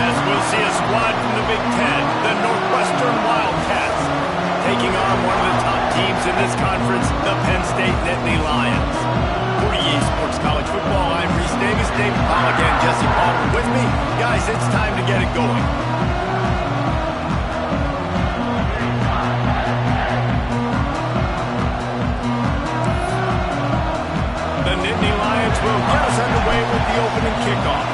As we'll see a squad from the Big Ten, the Northwestern Wildcats, taking on one of the top teams in this conference, the Penn State Nittany Lions. For EA Sports College Football, I'm Reese Davis, David Pollack, and Jesse Palmer with me. Guys, it's time to get it going. The Nittany Lions will get us underway with the opening kickoff.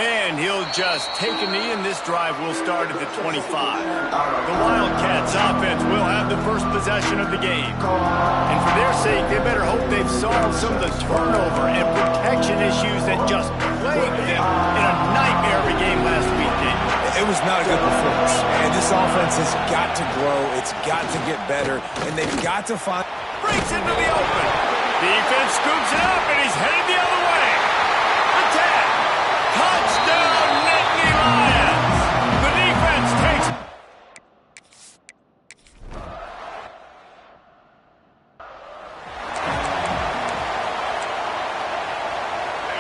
And he'll just take a knee, and this drive will start at the 25. The Wildcats offense will have the first possession of the game. And for their sake, they better hope they've solved some of the turnover and protection issues that just plagued them in a nightmare of a game last weekend. It was not a good performance. And this offense has got to grow. It's got to get better. And they've got to find... Breaks into the open. Defense scoops it up, and he's headed the other way. Attack. Touchdown, Nittany Lions. The defense takes...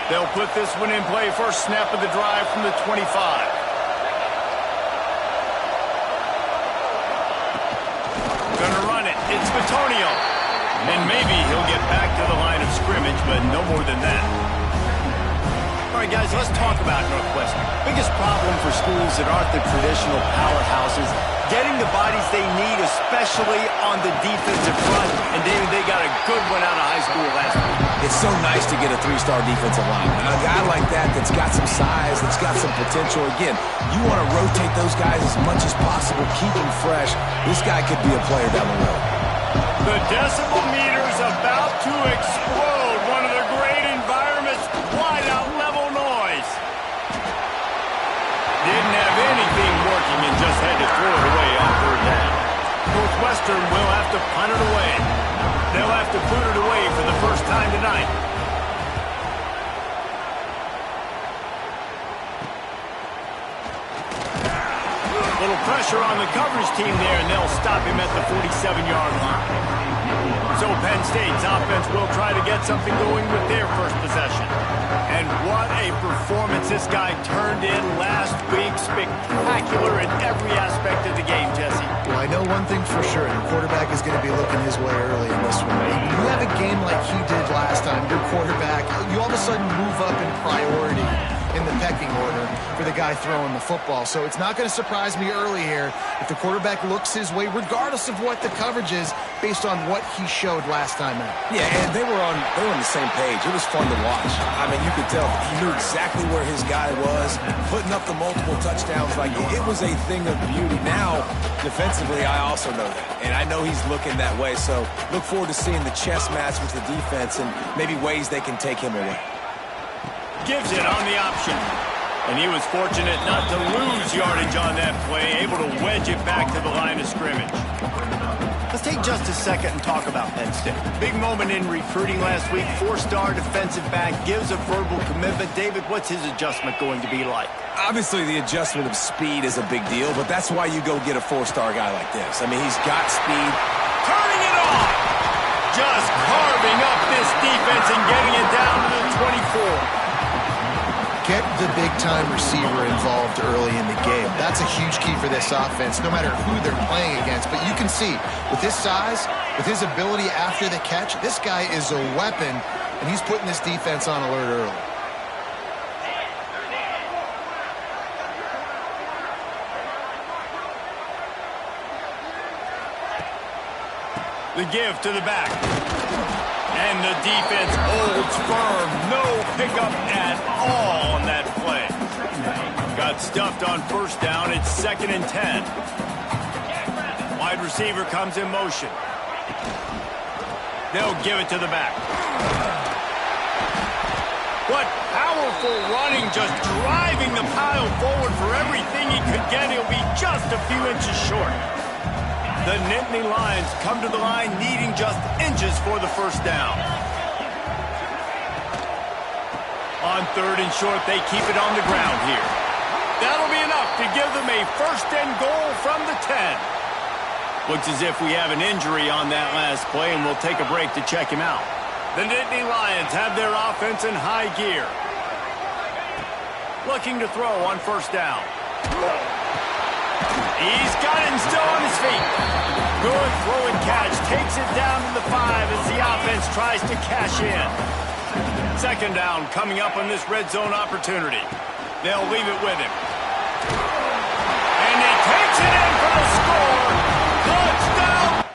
They'll put this one in play. First snap of the drive from the 25. Gonna run it. It's Bitonio. And maybe he'll get back to the line of scrimmage, but no more than that. All right, guys, let's talk about Northwestern. Biggest problem for schools that aren't the traditional powerhouses, getting the bodies they need, especially on the defensive front. And, David, they got a good one out of high school last week. It's so nice to get a three-star defensive lineman. A guy like that's got some size, that's got some potential. Again, you want to rotate those guys as much as possible, keep them fresh. This guy could be a player down the road. The decibel meter's about to explode. One of the great environments, wide out level noise. Didn't have anything working and just had to throw it away on third down. Northwestern will have to punt it away. They'll have to put it away for the first time tonight. Little pressure on the coverage team there, and they'll stop him at the 47-yard line. So Penn State's offense will try to get something going with their first possession. And what a performance this guy turned in last week. Spectacular in every aspect of the game, Jesse. Well, I know one thing for sure. The quarterback is going to be looking his way early in this one. When you have a game like he did last time, your quarterback, you all of a sudden move up in priority in the pecking order for the guy throwing the football. So it's not going to surprise me early here if the quarterback looks his way, regardless of what the coverage is, based on what he showed last time out. Yeah, and they were on the same page. It was fun to watch. I mean, you could tell he knew exactly where his guy was, putting up the multiple touchdowns. Like, it was a thing of beauty. Now, defensively, I also know that. And I know he's looking that way. So look forward to seeing the chess match with the defense and maybe ways they can take him away. Gives it on the option. And he was fortunate not to lose yardage on that play, able to wedge it back to the line of scrimmage. Let's take just a second and talk about Penn State. Big moment in recruiting last week. Four-star defensive back gives a verbal commitment. David, what's his adjustment going to be like? Obviously, the adjustment of speed is a big deal, but that's why you go get a four-star guy like this. I mean, he's got speed. Turning it off! Just carving up this defense and getting it down to the 24. Get the big-time receiver involved early in the game. That's a huge key for this offense, no matter who they're playing against. But you can see, with his size, with his ability after the catch, this guy is a weapon, and he's putting this defense on alert early. The give to the back. And the defense holds firm. No pickup at all on that play. Got stuffed on first down. It's 2nd and 10. Wide receiver comes in motion. They'll give it to the back. What powerful running, just driving the pile forward for everything he could get. He'll be just a few inches short. The Nittany Lions come to the line needing just inches for the first down. On 3rd and short, they keep it on the ground here. That'll be enough to give them a 1st and goal from the 10. Looks as if we have an injury on that last play, and we'll take a break to check him out. The Nittany Lions have their offense in high gear. Looking to throw on first down. He's got it and still on his feet. Good throw and catch. Takes it down to the 5 as the offense tries to cash in. Second down coming up on this red zone opportunity. They'll leave it with him. And he takes it in for the score. Touchdown!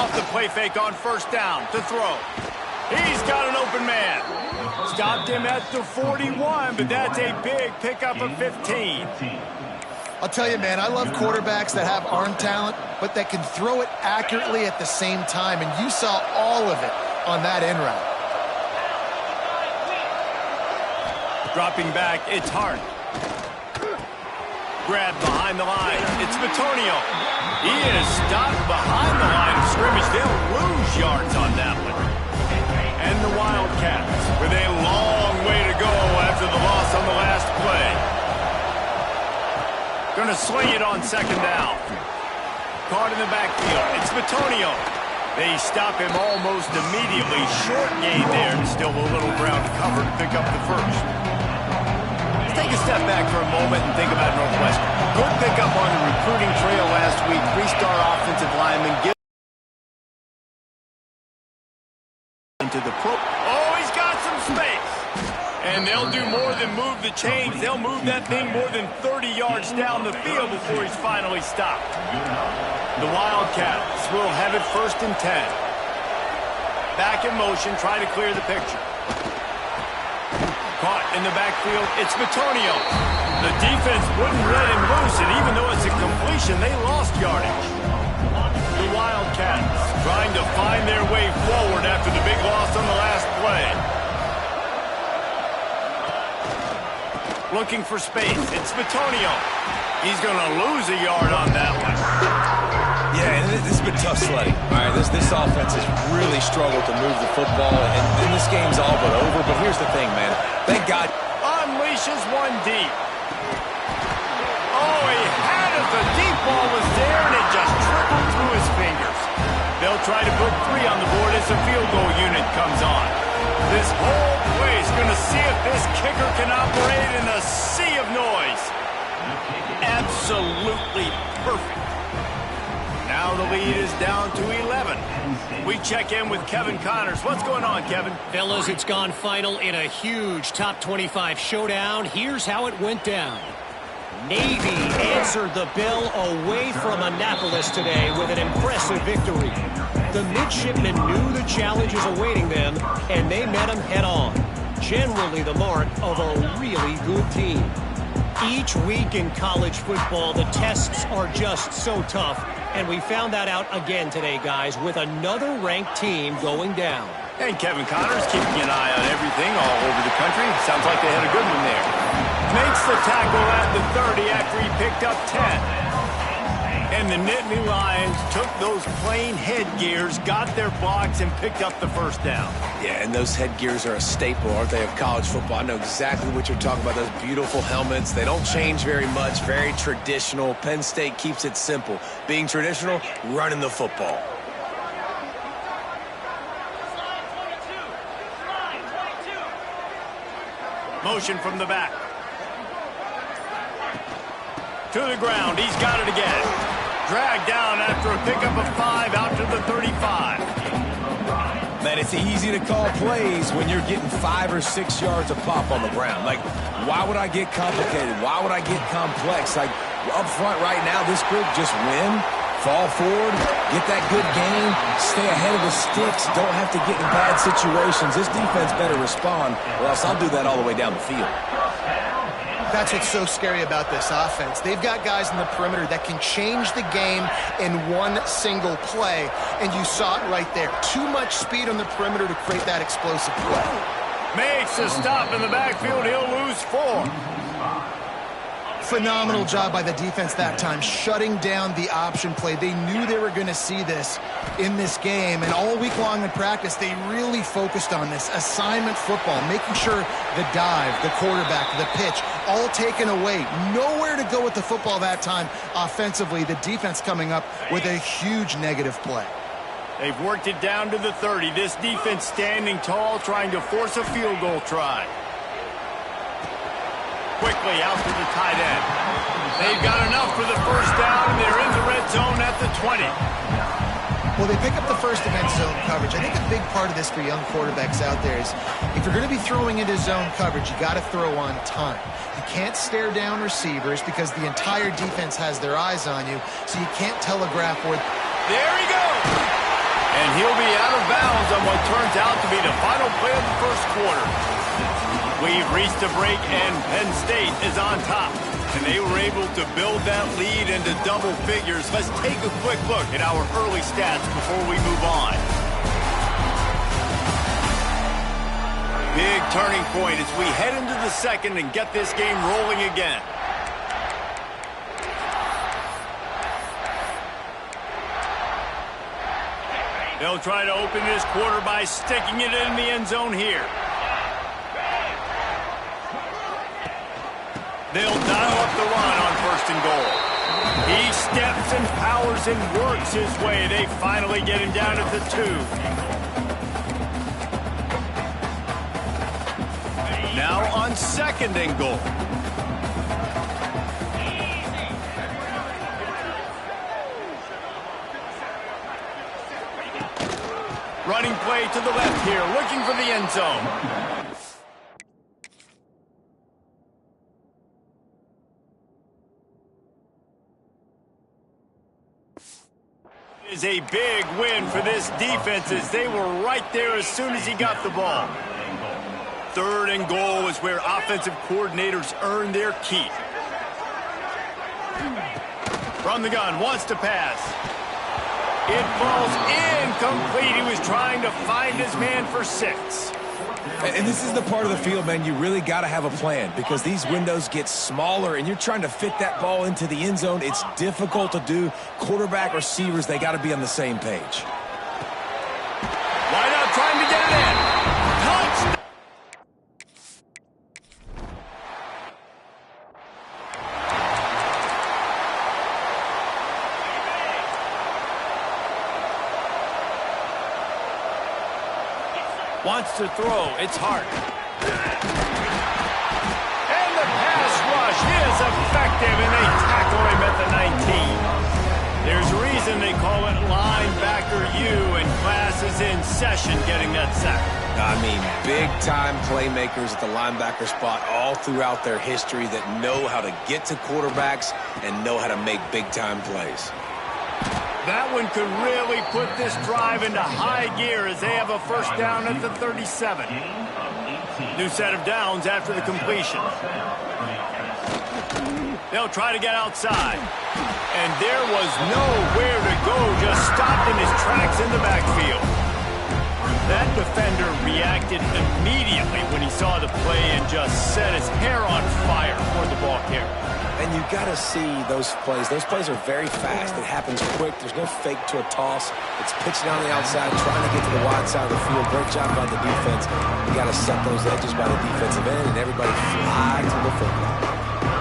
Off the play fake on first down to throw. He's got an open man. Stopped him at the 41, but that's a big pickup of 15. I'll tell you, man, I love quarterbacks that have arm talent, but that can throw it accurately at the same time, and you saw all of it on that in route. Dropping back, it's Hart. Grab behind the line. It's Bitonio. He is stopped behind the line of scrimmage. They'll lose yards on that one. And the Wildcats with a long way to go after the loss on the last play. Going to sling it on second down. Caught in the backfield. It's Bitonio. They stop him almost immediately. Short gain there. Still a little ground cover to pick up the first. Let's take a step back for a moment and think about Northwestern. Good pickup on the recruiting trail last week. 3-star offensive lineman. Into the pro. Oh, he's got some space. And they'll do more than move the chains. They'll move that thing more than 30 yards down the field before he's finally stopped. The Wildcats will have it 1st and 10. Back in motion, try to clear the picture. Caught in the backfield, it's Bitonio. The defense wouldn't let him loose, and even though it's a completion, they lost yardage. The Wildcats trying to find their way forward after the big loss on the last play. Looking for space. It's Bitonio. He's going to lose a yard on that one. Yeah, and this has been tough sledding. All right, this offense has really struggled to move the football, and this game's all but over. But here's the thing, man. Thank God. Unleashes one deep. Oh, he had it. The deep ball was there, and it just trickled through his fingers. They'll try to put 3 on the board as the field goal unit comes on. This whole play is going to see if this kicker can operate in a sea of noise. Absolutely perfect. Now the lead is down to 11. We check in with Kevin Connors. What's going on, Kevin? Fellas, it's gone final in a huge top 25 showdown. Here's how it went down. Navy answered the bell away from Annapolis today with an impressive victory. The midshipmen knew the challenges awaiting them, and they met them head-on. Generally the mark of a really good team. Each week in college football, the tests are just so tough, and we found that out again today, guys, with another ranked team going down. And Kevin Connors keeping an eye on everything all over the country. Sounds like they had a good one there. Makes the tackle at the 30 after he picked up 10. And the Nittany Lions took those plain headgears, got their blocks, and picked up the first down. Yeah, and those headgears are a staple, aren't they, of college football? I know exactly what you're talking about, those beautiful helmets. They don't change very much, very traditional. Penn State keeps it simple. Being traditional, running the football. Motion from the back. To the ground. He's got it again. Dragged down after a pickup of 5 out to the 35. Man, it's easy to call plays when you're getting 5 or 6 yards a pop on the ground. Like, why would I get complicated? Why would I get complex? Like, up front right now, this group just win, fall forward, get that good game, stay ahead of the sticks, don't have to get in bad situations. This defense better respond, or else I'll do that all the way down the field. That's what's so scary about this offense. They've got guys in the perimeter that can change the game in one single play, and you saw it right there. Too much speed on the perimeter to create that explosive play. Makes a stop in the backfield. He'll lose 4. Phenomenal job by the defense that time, shutting down the option play. They knew they were going to see this in this game, and all week long in practice, they really focused on this assignment football, making sure the dive, the quarterback, the pitch, all taken away. Nowhere to go with the football that time offensively. The defense coming up with a huge negative play. They've worked it down to the 30. This defense standing tall, trying to force a field goal try. Quickly out to the tight end. They've got enough for the first down. They're in the red zone at the 20. Well, they pick up the first against zone coverage. I think a big part of this for young quarterbacks out there is if you're going to be throwing into zone coverage, you got to throw on time. You can't stare down receivers because the entire defense has their eyes on you, so you can't telegraph where... There he goes! And he'll be out of bounds on what turns out to be the final play of the first quarter. We've reached a break, and Penn State is on top. And they were able to build that lead into double figures. Let's take a quick look at our early stats before we move on. Big turning point as we head into the second and get this game rolling again. They'll try to open this quarter by sticking it in the end zone here. They'll dial up the run on first and goal. He steps and powers and works his way. They finally get him down at the 2. Now on second and goal. Running play to the left here, looking for the end zone. Is a big win for this defense as they were right there as soon as he got the ball. Third and goal is where offensive coordinators earn their keep. From the gun, wants to pass. It falls incomplete. He was trying to find his man for 6. And this is the part of the field, man, you really got to have a plan because these windows get smaller and you're trying to fit that ball into the end zone. It's difficult to do. Quarterback, receivers, they got to be on the same page. Wide out trying to get it in. Touchdown. Wants to throw. It's Hart. And the pass rush is effective, and they tackle him at the 19. There's a reason they call it linebacker U, and class is in session getting that sack. I mean, big-time playmakers at the linebacker spot all throughout their history that know how to get to quarterbacks and know how to make big-time plays. That one could really put this drive into high gear as they have a first down at the 37. New set of downs after the completion. They'll try to get outside. And there was nowhere to go, just stopped in his tracks in the backfield. That defender reacted immediately when he saw the play and just set his hair on fire for the ball carrier. And you got to see those plays. Those plays are very fast. It happens quick. There's no fake to a toss. It's pitching on the outside, trying to get to the wide side of the field. Great job by the defense. You got to set those edges by the defensive end, and everybody fly to the football.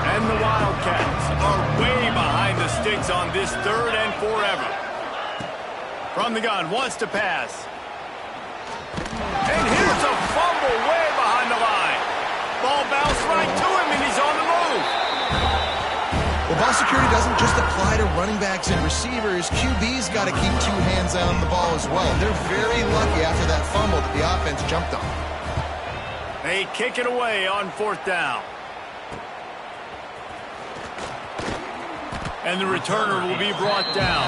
And the Wildcats are way behind the sticks on this third and forever. From the gun, wants to pass. And here's a fumble way behind the line. Ball bounced right to him, and he's on the move. Well, ball security doesn't just apply to running backs and receivers. QB's got to keep 2 hands on the ball as well. They're very lucky after that fumble that the offense jumped on. They kick it away on fourth down. And the returner will be brought down.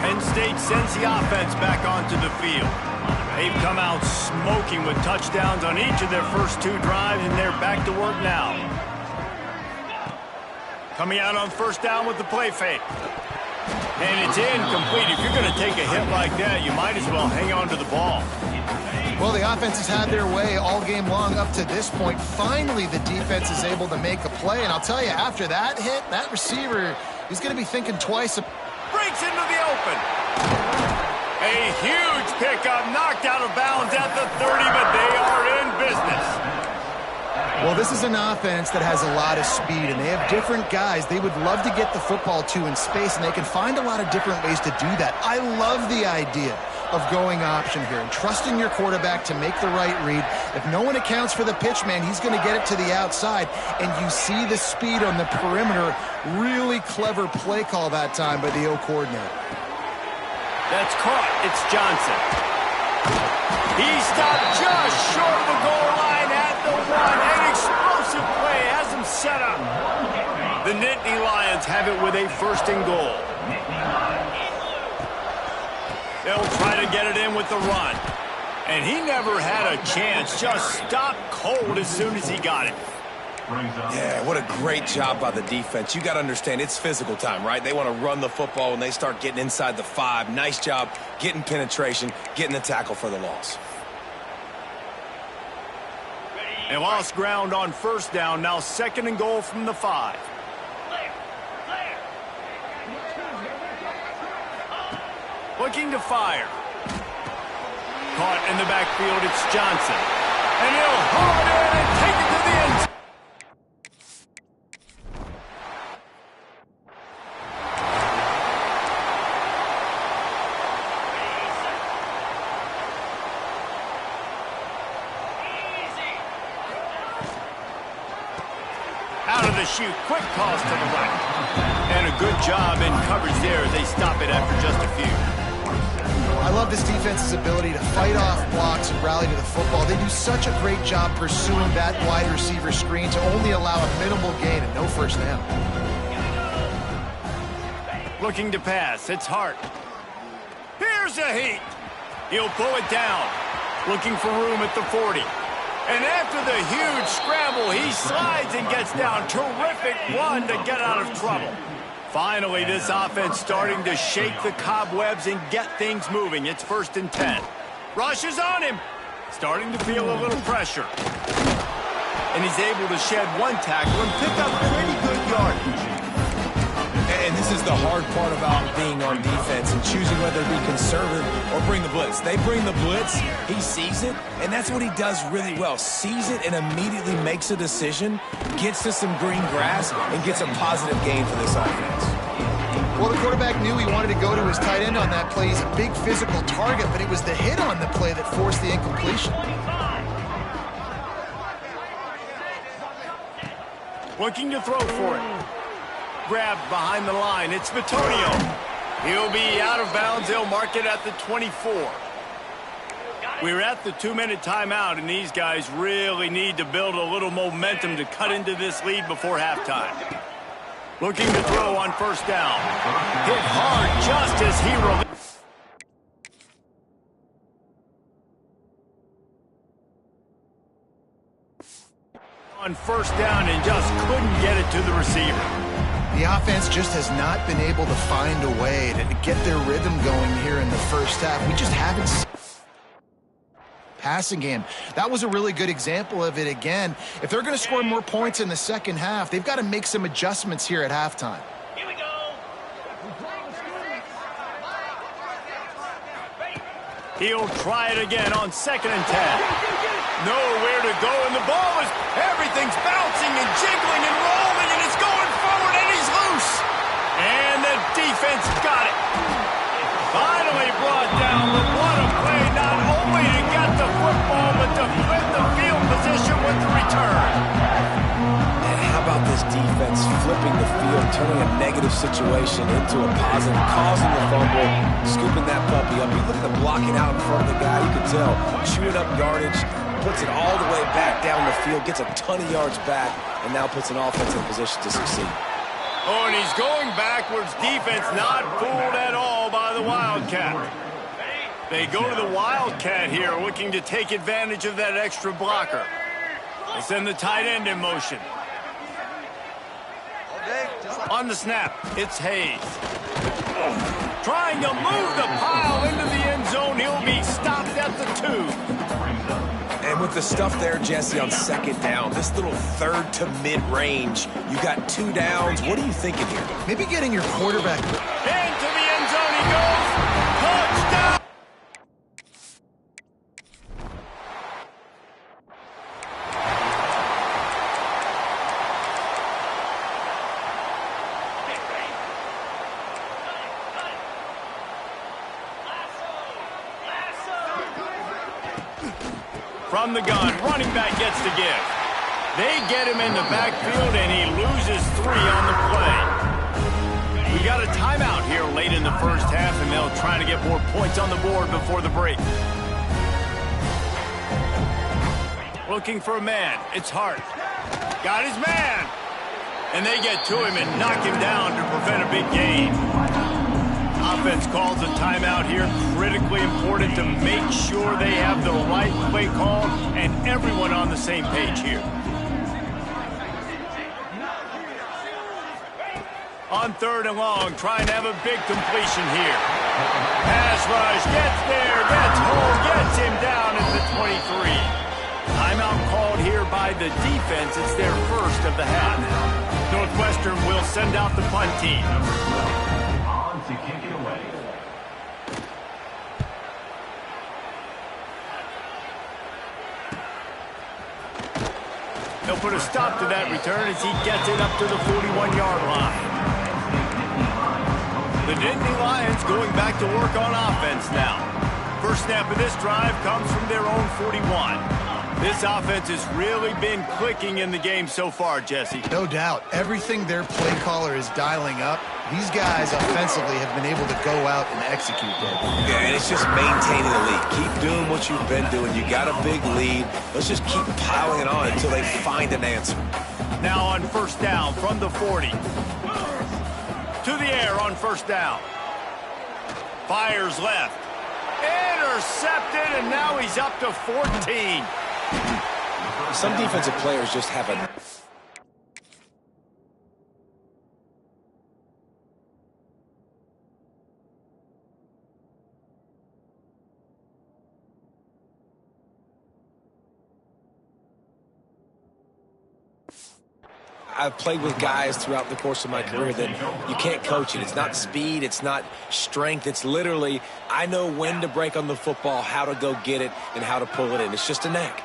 Penn State sends the offense back onto the field. They've come out smoking with touchdowns on each of their first 2 drives, and they're back to work now. Coming out on first down with the play fake. And it's incomplete. If you're going to take a hit like that, you might as well hang on to the ball. Well, the offense has had their way all game long up to this point. Finally, the defense is able to make a play. And I'll tell you, after that hit, that receiver, he's going to be thinking twice. Breaks into the open. A huge pickup, knocked out of bounds at the 30, but they are in business. Well, this is an offense that has a lot of speed, and they have different guys they would love to get the football to in space, and they can find a lot of different ways to do that. I love the idea of going option here and trusting your quarterback to make the right read. If no one accounts for the pitch, man, he's going to get it to the outside, and you see the speed on the perimeter. Really clever play call that time by the O coordinator. That's caught. It's Johnson. He stopped just short of the goal line at the 1. An explosive play has him set up. The Nittany Lions have it with a first and goal. They'll try to get it in with the run. And he never had a chance. Just stopped cold as soon as he got it. Yeah, what a great job by the defense. You got to understand, it's physical time, right? They want to run the football when they start getting inside the 5. Nice job getting penetration, getting the tackle for the loss. They lost ground on first down. Now 2nd and goal from the 5. Looking to fire. Caught in the backfield, it's Johnson. And he'll haul it in and take it to the end zone. Out of the chute, quick toss to the right. And a good job in coverage there as they stop it after just a few. I love this defense's ability to fight off blocks and rally to the football. They do such a great job pursuing that wide receiver screen to only allow a minimal gain and no first down. Looking to pass, it's Hart. Here's a heat. He'll pull it down. Looking for room at the 40. And after the huge scramble, he slides and gets down. Terrific run to get out of trouble. Finally, this offense starting to shake the cobwebs and get things moving. It's 1st and 10. Rush is on him. Starting to feel a little pressure. And he's able to shed one tackle and pick up pretty good yardage. And this is the hard part about being on defense and choosing whether to be conservative or bring the blitz. They bring the blitz, he sees it, and that's what he does really well. Sees it and immediately makes a decision, gets to some green grass, and gets a positive gain for this offense. Well, the quarterback knew he wanted to go to his tight end on that play. He's a big physical target, but it was the hit on the play that forced the incompletion. Looking to throw for it. Grabbed behind the line. It's Bitonio. He'll be out of bounds. They'll mark it at the 24. We're at the 2-minute timeout, and these guys really need to build a little momentum to cut into this lead before halftime. Looking to throw on first down. Hit hard just as he released. On first down and just couldn't get it to the receiver. The offense just has not been able to find a way to get their rhythm going here in the first half. We just haven't seen passing game. That was a really good example of it again. If they're going to score more points in the second half, they've got to make some adjustments here at halftime. Here we go. He'll try it again on 2nd and 10. Nowhere to go, and the ball is, everything's bouncing and jiggling and rolling, and it's going forward, and he's loose. And the defense got it. Finally brought down, but what a play, not only to get the football, but to flip the field position with the return. And how about this defense flipping the field, turning a negative situation into a positive, causing the fumble, scooping that puppy up. You look at the blocking out in front of the guy, you can tell, chewing up yardage, puts it all the way back down the field, gets a ton of yards back, and now puts an offense in position to succeed. Oh, and he's going backwards. Defense not fooled at all by the Wildcat. They go to the Wildcat here, looking to take advantage of that extra blocker. They send the tight end in motion. On the snap, it's Hayes. Trying to move the pile into the end zone. He'll be stopped at the 2. And with the stuff there, Jesse, on 2nd down, this little 3rd to mid-range, you got 2 downs. What are you thinking here? Maybe getting your quarterback. Into the end zone he goes. Touchdown! From the gun, running back gets to give. They get him in the backfield, and he loses 3 on the play. We got a timeout here late in the first half, and they'll try to get more points on the board before the break. Looking for a man. It's Hart. Got his man. And they get to him and knock him down to prevent a big gain. offense calls a timeout here. Critically important to make sure they have the right play call and everyone on the same page here. On 3rd and long, trying to have a big completion here. Pass rush, gets there, gets home, gets him down at the 23. Timeout called here by the defense. It's their first of the half. Northwestern will send out the punt team. On to kick it away. They'll put a stop to that return as he gets it up to the 41-yard line. The Nittany Lions going back to work on offense now. First snap of this drive comes from their own 41. This offense has really been clicking in the game so far, Jesse. No doubt. Everything their play caller is dialing up, these guys offensively have been able to go out and execute that. Yeah, and it's just maintaining the lead. Keep doing what you've been doing. You got a big lead. Let's just keep piling it on until they find an answer. Now on first down from the 40. To the air on first down. Fires left. Intercepted, and now he's up to 14. Some defensive players just have a... I've played with guys throughout the course of my career that you can't coach it. It's not speed. It's not strength. It's literally, I know when to break on the football, how to go get it, and how to pull it in. It's just a knack.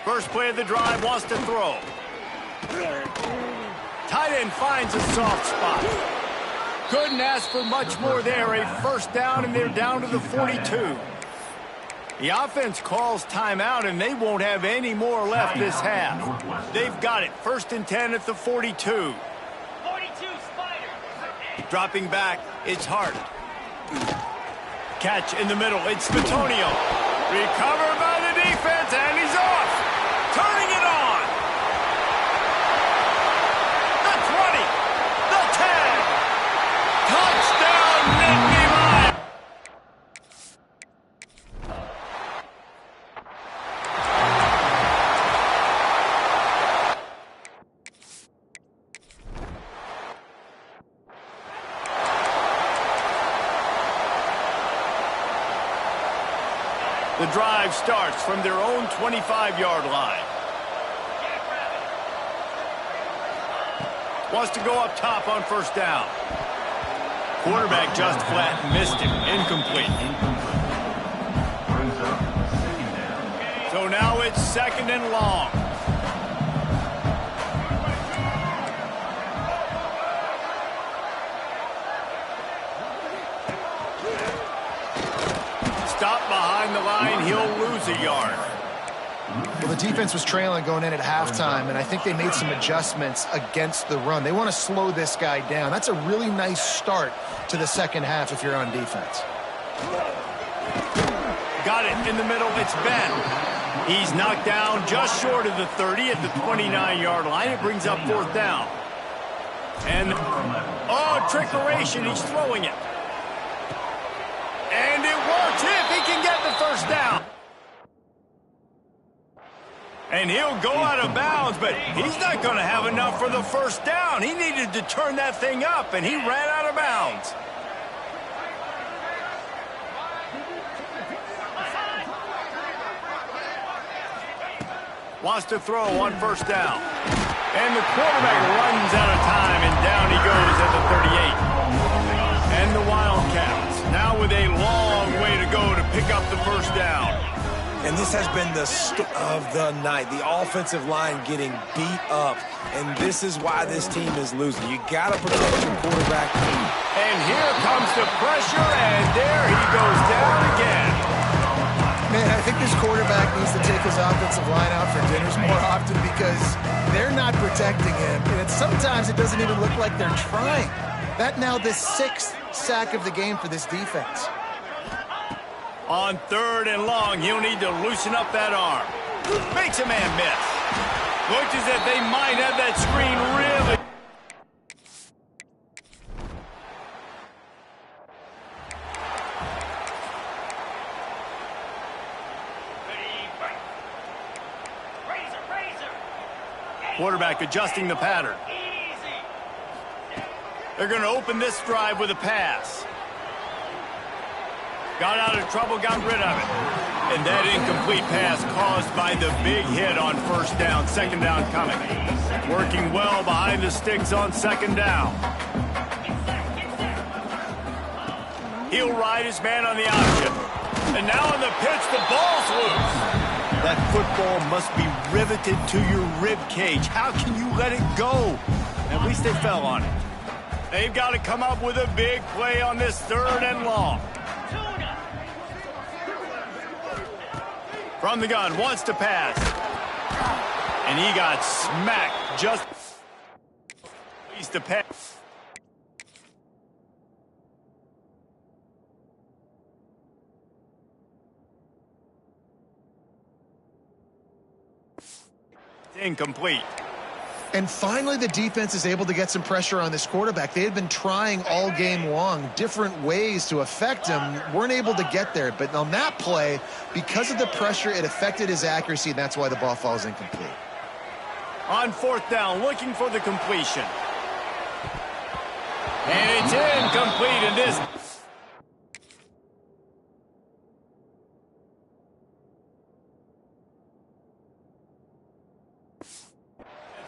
First play of the drive, wants to throw. Tight end finds a soft spot. Couldn't ask for much more there. A first down, and they're down to the 42. The offense calls timeout, and they won't have any more left this half. They've got it. 1st and 10 at the 42. 42, Spider. Dropping back, it's Hart. Catch in the middle, it's Bitonio. Recovered by the defense, and he's off. Turning it on. The 20. The 10. Touchdown, Nittany Lions. The drive starts from their own 25-yard line. Wants to go up top on first down. Quarterback just flat missed him. Incomplete. So now it's 2nd and long. Stop behind the line, he'll lose a yard. Well, the defense was trailing going in at halftime, and I think they made some adjustments against the run. They want to slow this guy down. That's a really nice start to the second half if you're on defense. Got it in the middle, it's Ben. He's knocked down just short of the 30 at the 29-yard line. It brings up 4th down. And, oh, trickeration, he's throwing it. And it works if he can get the first down. And he'll go out of bounds, but he's not going to have enough for the first down. He needed to turn that thing up, and he ran out of bounds. Wants to throw on first down. And the quarterback runs out of time, and down he goes at the 38. And the Wildcats now with a long way to go to pick up the first down. And this has been the story of the night. The offensive line getting beat up. And this is why this team is losing. You got to protect your quarterback. And here comes the pressure, and there he goes down again. Man, I think this quarterback needs to take his offensive line out for dinners more often because they're not protecting him. And sometimes it doesn't even look like they're trying. That now the 6th sack of the game for this defense. On 3rd and long, he'll need to loosen up that arm. Makes a man miss. Looks as if they might have that screen really. Quarterback adjusting the pattern. They're going to open this drive with a pass. Got out of trouble, got rid of it. And that incomplete pass caused by the big hit on first down. Second down coming. Working well behind the sticks on second down. He'll ride his man on the option. And now on the pitch, the ball's loose. That football must be riveted to your rib cage. How can you let it go? At least they fell on it. They've got to come up with a big play on this 3rd and long. From the gun, wants to pass. And he got smacked just to pass. Incomplete. And finally, the defense is able to get some pressure on this quarterback. They had been trying all game long, different ways to affect him, weren't able to get there. But on that play, because of the pressure, it affected his accuracy, and that's why the ball falls incomplete. On 4th down, looking for the completion. And it's incomplete, and this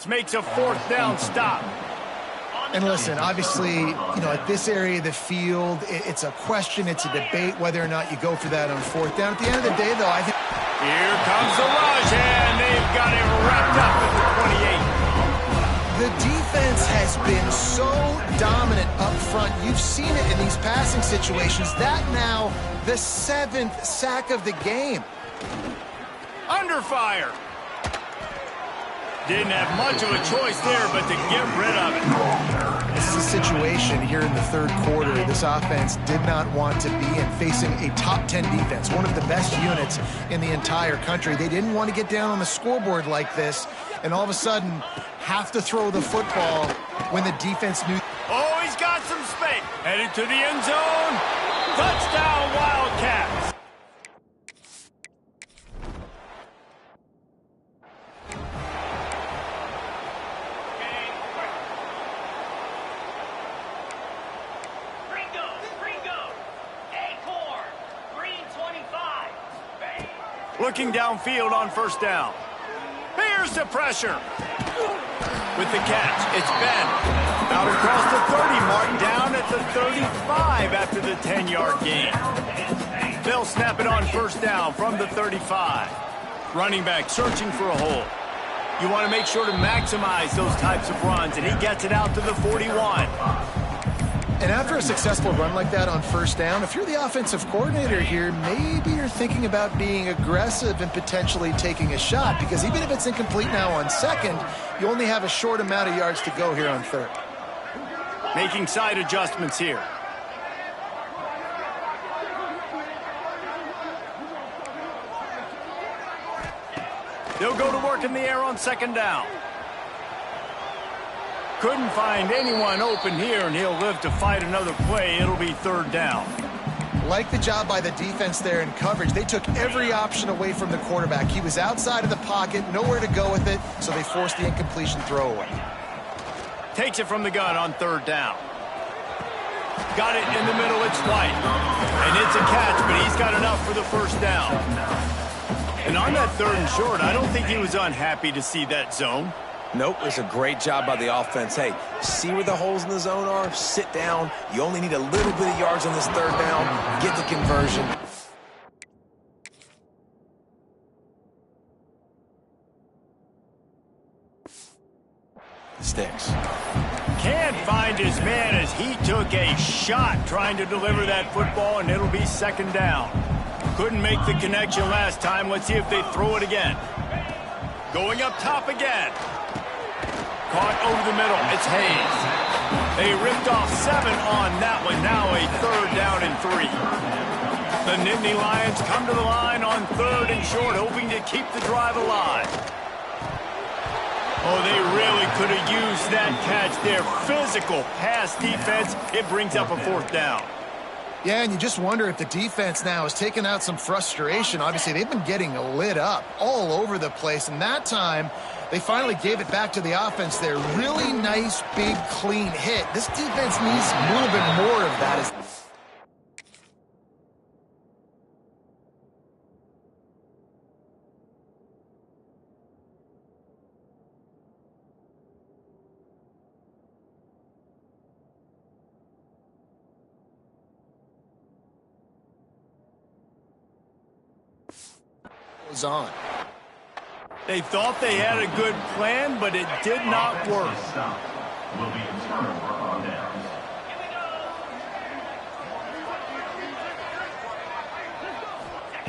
makes a 4th down stop. And listen, obviously, at this area of the field, it's a question, it's a debate whether or not you go for that on 4th down. At the end of the day, though, I think... Here comes the rush, and they've got it wrapped up at the 28. The defense has been so dominant up front. You've seen it in these passing situations. That now, the 7th sack of the game. Under fire. Didn't have much of a choice there, but to get rid of it. This is a situation here in the 3rd quarter. This offense did not want to be in, facing a top 10 defense, one of the best units in the entire country. They didn't want to get down on the scoreboard like this, and all of a sudden have to throw the football when the defense knew. Oh, he's got some space. Headed to the end zone. Touchdown, Wildcats. Looking downfield on 1st down. Here's the pressure. With the catch, it's Ben. Out across the 30 mark, down at the 35 after the 10-yard gain. They'll snap it on 1st down from the 35. Running back searching for a hole. You want to make sure to maximize those types of runs, and he gets it out to the 41. And after a successful run like that on 1st down, if you're the offensive coordinator here, maybe you're thinking about being aggressive and potentially taking a shot, because even if it's incomplete now on 2nd, you only have a short amount of yards to go here on 3rd. Making side adjustments here. They'll go to work in the air on 2nd down. Couldn't find anyone open here, and he'll live to fight another play. It'll be 3rd down. Like the job by the defense there in coverage. They took every option away from the quarterback. He was outside of the pocket, nowhere to go with it, so they forced the incompletion throwaway. Takes it from the gun on 3rd down. Got it in the middle, it's White. And it's a catch, but he's got enough for the 1st down. And on that 3rd and short, I don't think he was unhappy to see that zone. Nope, it's a great job by the offense. Hey, see where the holes in the zone are? Sit down. You only need a little bit of yards on this 3rd down. Get the conversion. Sticks. Can't find his man as he took a shot trying to deliver that football, and it'll be 2nd down. Couldn't make the connection last time. Let's see if they throw it again. Going up top again. Caught over the middle. It's Hayes. They ripped off 7 on that one. Now a 3rd down and 3. The Nittany Lions come to the line on 3rd and short, hoping to keep the drive alive. Oh, they really could have used that catch there. Physical pass defense. It brings up a 4th down. Yeah, and you just wonder if the defense now has taken out some frustration. Obviously, they've been getting lit up all over the place, and that time they finally gave it back to the offense there. Really nice, big, clean hit. This defense needs a little bit more of that. On. They thought they had a good plan, but it did not work. Will be in turnover on downs.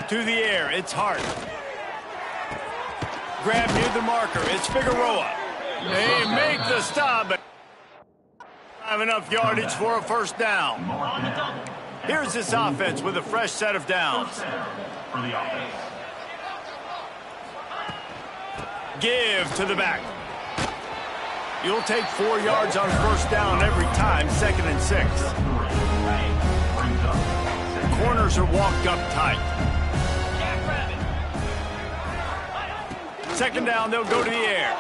To the air, it's Hart. Grab near the marker, it's Figueroa. They make the stop, but have enough yardage for a first down. Here's this offense with a fresh set of downs. For the offense. Give to the back. You'll take 4 yards on first down every time, 2nd and 6. Corners are walked up tight. 2nd down, they'll go to the air.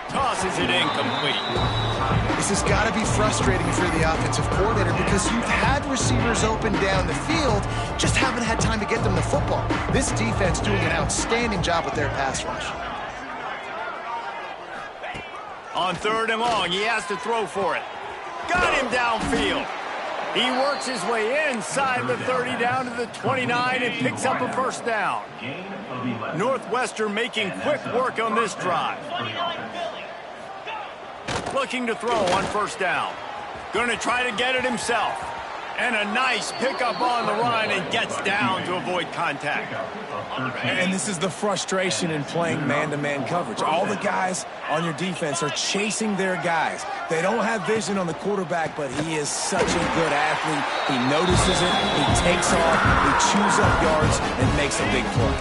Tosses it incomplete. This has got to be frustrating for the offensive coordinator because you've had receivers open down the field, just haven't had time to get them the football. This defense doing an outstanding job with their pass rush. On 3rd and long, he has to throw for it. Got him downfield. He works his way inside the 30 down to the 29 and picks up a first down. Northwestern making quick work on this drive. Looking to throw on first down. Going to try to get it himself. And a nice pickup on the run and gets down to avoid contact. And this is the frustration in playing man-to-man coverage. All the guys on your defense are chasing their guys. They don't have vision on the quarterback, but he is such a good athlete. He notices it, he takes off, he chews up yards, and makes a big play.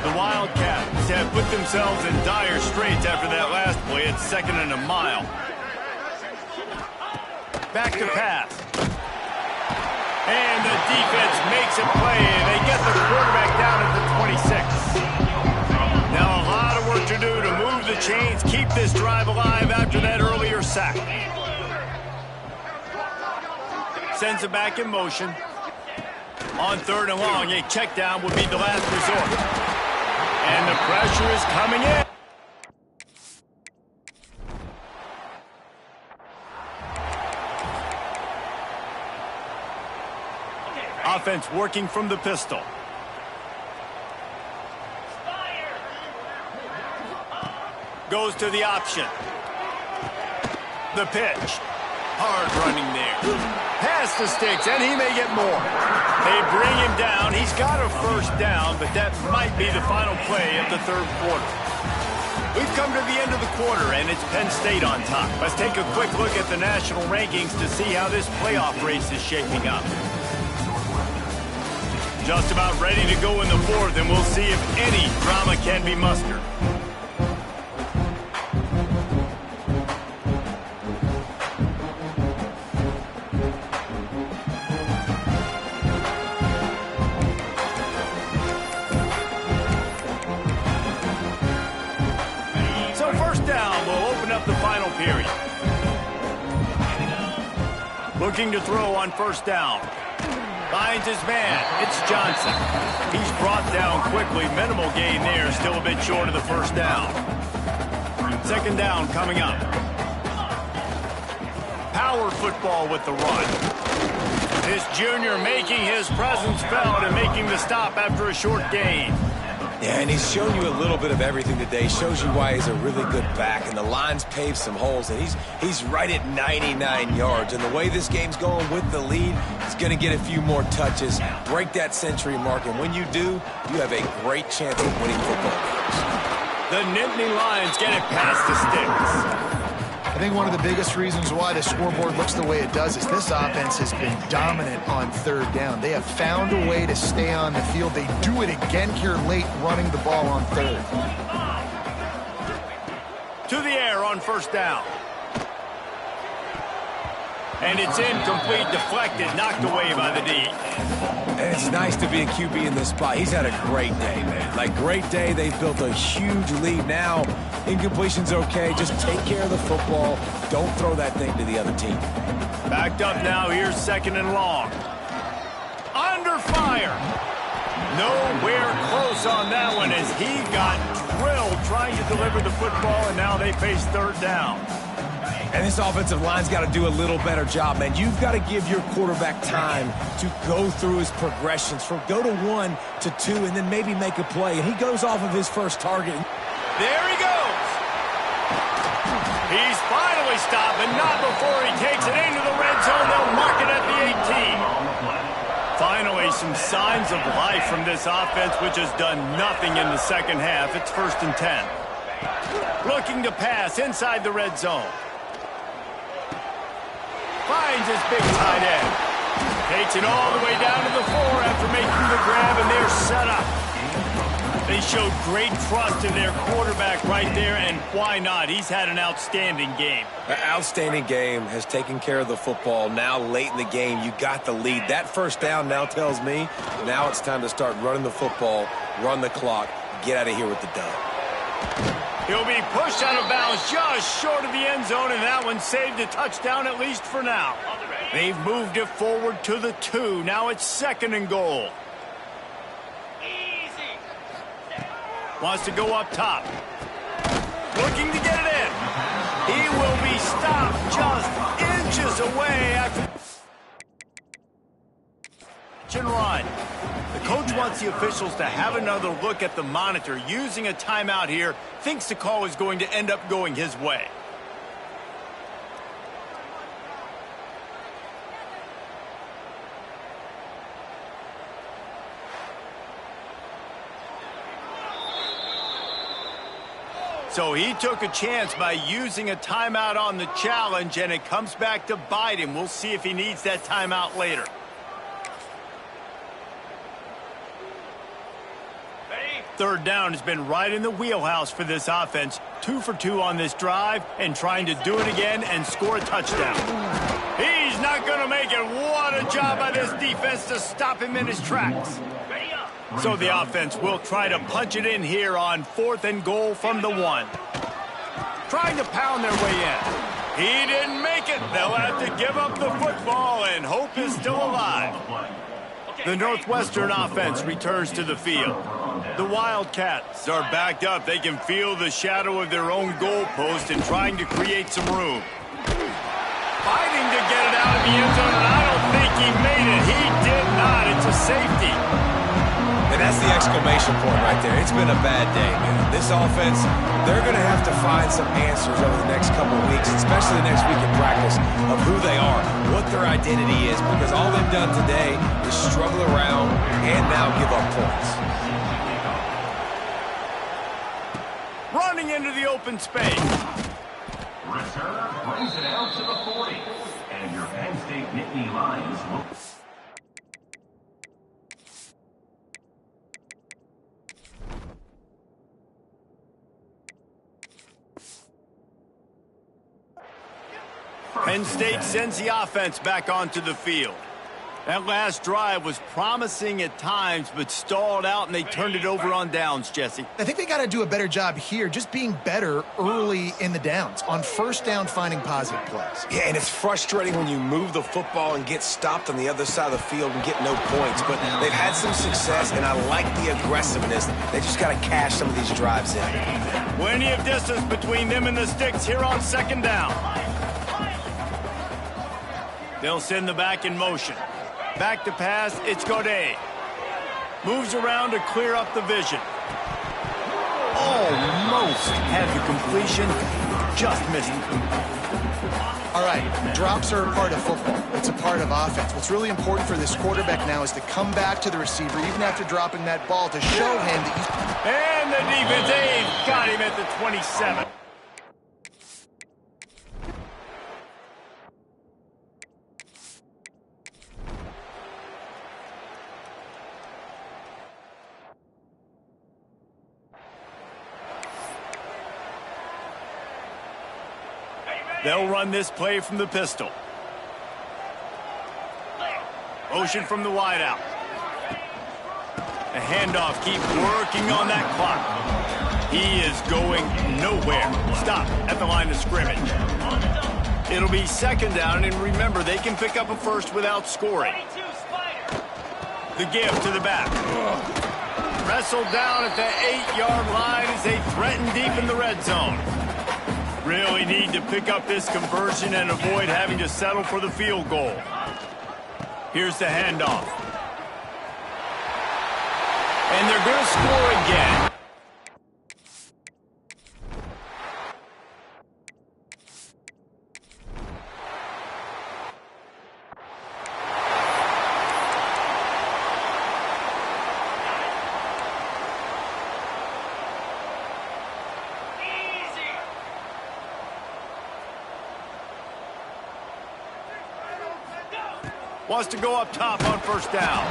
The Wildcats have put themselves in dire straits after that last play. It's 2nd and a mile. Back to pass. And the defense makes a play. They get the quarterback down at the 26. Now a lot of work to do to move the chains, keep this drive alive after that earlier sack. Sends it back in motion. On 3rd and long, a check down would be the last resort. And the pressure is coming in. Offense working from the pistol. Goes to the option. The pitch. Hard running there. Pass the sticks, and he may get more. They bring him down. He's got a first down, but that might be the final play of the 3rd quarter. We've come to the end of the quarter, and it's Penn State on top. Let's take a quick look at the national rankings to see how this playoff race is shaping up. Just about ready to go in the 4th, and we'll see if any drama can be mustered. So 1st down will open up the final period. Looking to throw on 1st down. Finds his man. It's Johnson. He's brought down quickly. Minimal gain there. Still a bit short of the first down. 2nd down coming up. Power football with the run. This junior making his presence felt and making the stop after a short gain. Yeah, and he's shown you a little bit of everything today. Shows you why he's a really good back, and the line's paved some holes, and he's right at 99 yards. And the way this game's going with the lead, he's going to get a few more touches, break that century mark, and when you do, you have a great chance of winning football games. The Nittany Lions get it past the sticks. I think one of the biggest reasons why the scoreboard looks the way it does is this offense has been dominant on 3rd down. They have found a way to stay on the field. They do it again here late, running the ball on 3rd. To the air on 1st down. And it's incomplete, deflected, knocked away by the D. And it's nice to be a QB in this spot. He's had a great day, man. Like, great day. They've built a huge lead. Now, incompletion's okay. Just take care of the football. Don't throw that thing to the other team. Backed up now. Here's 2nd and long. Under fire. Nowhere close on that one as he got drilled trying to deliver the football, and now they face 3rd down. And this offensive line's got to do a little better job, man. You've got to give your quarterback time to go through his progressions from go to 1 to 2 and then maybe make a play. And he goes off of his first target. There he goes. He's finally stopped, but not before he takes it into the red zone. They'll mark it at the 18. Finally, some signs of life from this offense, which has done nothing in the second half. It's 1st and 10. Looking to pass inside the red zone. Finds his big tight end. Takes it all the way down to the 4 after making the grab, and they're set up. They showed great trust in their quarterback right there, and why not? He's had an outstanding game. An outstanding game, has taken care of the football. Now late in the game, you got the lead. That first down now tells me now it's time to start running the football, run the clock, get out of here with the dub. He'll be pushed out of bounds just short of the end zone, and that one saved a touchdown at least for now. They've moved it forward to the 2. Now it's 2nd and goal. Wants to go up top. Looking to get it in. He will be stopped just inches away after and run. The coach wants the officials to have another look at the monitor. Using a timeout here, thinks the call is going to end up going his way. So he took a chance by using a timeout on the challenge, and it comes back to bite him. We'll see if he needs that timeout later. Third down has been right in the wheelhouse for this offense. 2 for 2 on this drive and trying to do it again and score a touchdown. He's not going to make it. What a job by this defense to stop him in his tracks. So the offense will try to punch it in here on 4th and goal from the 1. Trying to pound their way in. He didn't make it. They'll have to give up the football, and hope is still alive. The Northwestern offense returns to the field. The Wildcats are backed up. They can feel the shadow of their own goalpost and trying to create some room. Fighting to get it out of the end zone, and I don't think he made it. He did not. It's a safety. And that's the exclamation point right there. It's been a bad day, man. This offense, they're going to have to find some answers over the next couple of weeks, especially the next week in practice, of who they are, what their identity is, because all they've done today is struggle around and now give up points. Running into the open space. Return brings it out to the 40. And your Penn State Nittany Lions will... Penn State sends the offense back onto the field. That last drive was promising at times, but stalled out, and they turned it over on downs, Jesse. I think they got to do a better job here, just being better early in the downs. On 1st down, finding positive plays. Yeah, and it's frustrating when you move the football and get stopped on the other side of the field and get no points. But they've had some success, and I like the aggressiveness. They just got to cash some of these drives in. Plenty of distance between them and the sticks here on 2nd down. They'll send the back in motion. Back to pass, it's Godet. Moves around to clear up the vision. Almost had the completion, just missed it. All right, drops are a part of football. It's a part of offense. What's really important for this quarterback now is to come back to the receiver, even after dropping that ball, to show him that you... And the defense aid got him at the 27. They'll run this play from the pistol. Motion from the wideout. A handoff. Keep working on that clock. He is going nowhere. Stop at the line of scrimmage. It'll be second down, and remember, they can pick up a first without scoring. The give to the back. Wrestled down at the 8-yard line as they threaten deep in the red zone. Really need to pick up this conversion and avoid having to settle for the field goal. Here's the handoff. And they're going to score again. Wants to go up top on first down.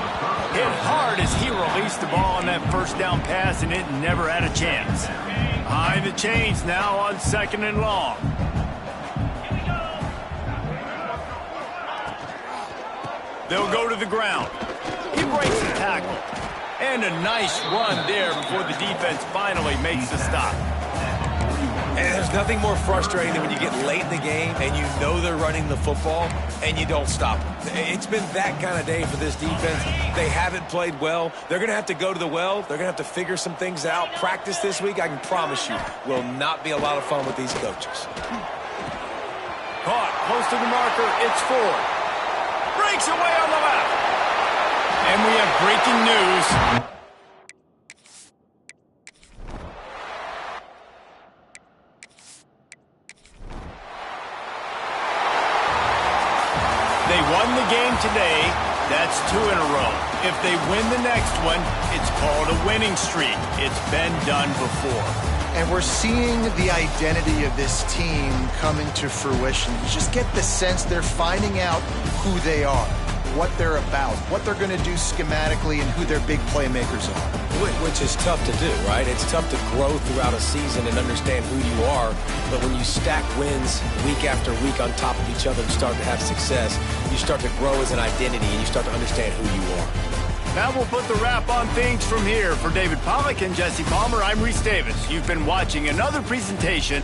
Hit hard as he released the ball on that first down pass, and it never had a chance. Behind the chains now on second and long. They'll go to the ground. He breaks the tackle. And a nice run there before the defense finally makes the stop. And there's nothing more frustrating than when you get late in the game and you know they're running the football and you don't stop them. It's been that kind of day for this defense. They haven't played well. They're going to have to go to the well. They're going to have to figure some things out. Practice this week, I can promise you, will not be a lot of fun with these coaches. Caught close to the marker. It's Ford. Breaks away on the left. And we have breaking news. They won the game today. That's 2 in a row. If they win the next one, it's called a winning streak. It's been done before. And we're seeing the identity of this team come into fruition. You just get the sense they're finding out who they are, what they're about, what they're going to do schematically, and who their big playmakers are. Which is tough to do, right? It's tough to grow throughout a season and understand who you are. But when you stack wins week after week on top of each other and start to have success, you start to grow as an identity and you start to understand who you are. Now we'll put the wrap on things from here. For David Pollack and Jesse Palmer, I'm Reese Davis. You've been watching another presentation